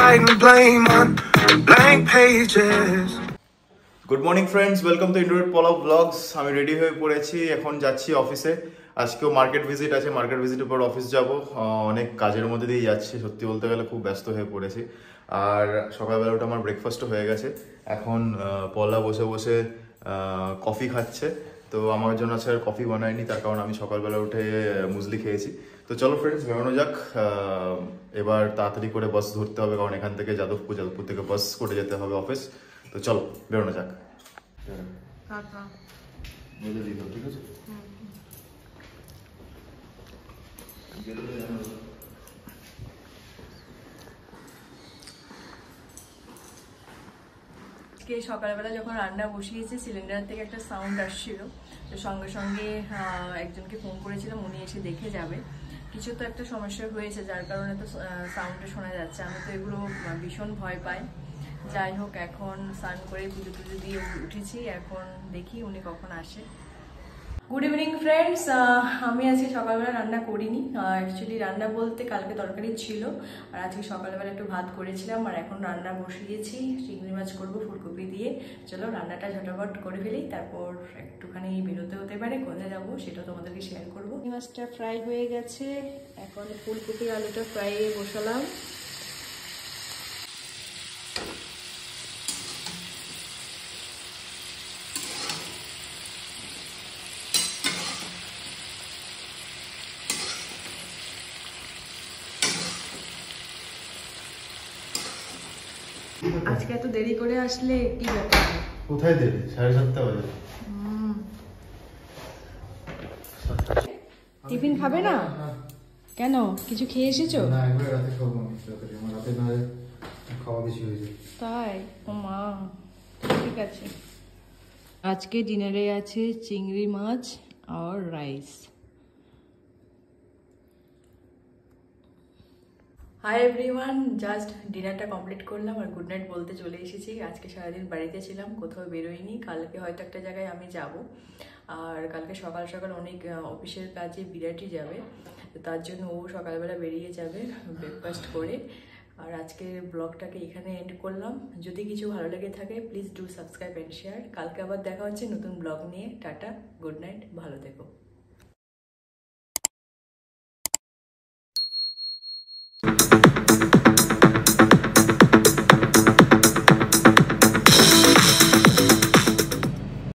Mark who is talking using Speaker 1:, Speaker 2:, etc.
Speaker 1: writing blame on blank pages.
Speaker 2: Good morning friends, welcome to ইন্ডোরেট পলাও blogs. আমি ready হয়ে পড়েছি, এখন যাচ্ছি অফিসে। আজকেও মার্কেট ভিজিট আছে, মার্কেট ভিজিটের পর অফিস যাব। অনেক কাজের মধ্যে দিয়ে যাচ্ছি, সত্যি বলতে গেলে খুব ব্যস্ত হয়ে পড়েছি। আর সকালবেলা ওটা আমার ব্রেকফাস্টও হয়ে গেছে। এখন পলা বসে বসে কফি খাচ্ছে, তো আমার জন্য আজকে আর কফি বানায়নি, তার কারণ আমি সকালবেলা উঠে মুসলি খেয়েছি। তো চলো ফ্রেন্ডস, বেরোনো যাক। এবার তাড়াতাড়ি করে বাস ধরতে হবে, কারণ এখান থেকে যাদবপুর থেকে বাস করে যেতে হবে অফিস। তো চলো বেরোনো যাক। ঠিক আছে।
Speaker 3: সকালবেলা যখন রান্না বসিয়েছি, সিলিন্ডার থেকে একটা সাউন্ড আসছিল, তো সঙ্গে সঙ্গে একজনকে ফোন করেছিলাম, উনি এসে দেখে যাবে। কিছু তো একটা সমস্যা হয়েছে, যার কারণে তো সাউন্ডে শোনা যাচ্ছে। আমি তো এগুলো ভীষণ ভয় পাই। যাই হোক, এখন স্নান করে পুজো টুজো দিয়ে উঠেছি, এখন দেখি উনি কখন আসে। গুড ইভিনিং ফ্রেন্ডস, আমি আজকে সকালবেলা রান্না করিনি। অ্যাকচুয়ালি রান্না বলতে কালকে তরকারি ছিল, আর আজকে সকালবেলা একটু ভাত করেছিলাম, আর এখন রান্না বসিয়েছি। চিংড়ি মাছ করবো ফুলকপি দিয়ে। চলো রান্নাটা ঝটাপট করে ফেলি, তারপর একটুখানি বেরোতে হতে পারে, কোথায় যাবো সেটা তোমাদেরকে শেয়ার করবো। চিংড়ি মাছটা ফ্রাই হয়ে গেছে, এখন ফুলকপি আলুটা ফ্রাই বসালাম। আজকে এত দেরি করে আসলে কি ব্যাপার?
Speaker 2: কোথায় দেরি? 7:30 বাজে।
Speaker 3: টিফিন খাবে না? কেন, কিছু খেয়ে এসেছো?
Speaker 2: না, একবার রাতে খাবো। আমার রাতে না খাওয়া বেশি হয়ে যায়।
Speaker 3: তাই? ও মা, ঠিক আছে। আজকে ডিনারে আছে চিংড়ি মাছ আর রাইস। হাই এভরিওয়ান, জাস্ট ডিনারটা কমপ্লিট করলাম আর গুড নাইট বলতে চলে এসেছি। আজকে সারাদিন বাড়িতে ছিলাম, কোথাও বেরোইনি। কালকে হয়তো একটা জায়গায় আমি যাব, আর কালকে সকাল সকাল অনেক অফিসের কাজে বিরাটি যাবে, তার জন্য ও সকালবেলা বেরিয়ে যাবে ব্রেকফাস্ট করে। আর আজকের ব্লগটাকে এখানে এন্ড করলাম। যদি কিছু ভালো লেগে থাকে please do subscribe and share. কালকে আবার দেখা হচ্ছে নতুন ব্লগ নিয়ে। টাটা, গুড নাইট, ভালো থেকো।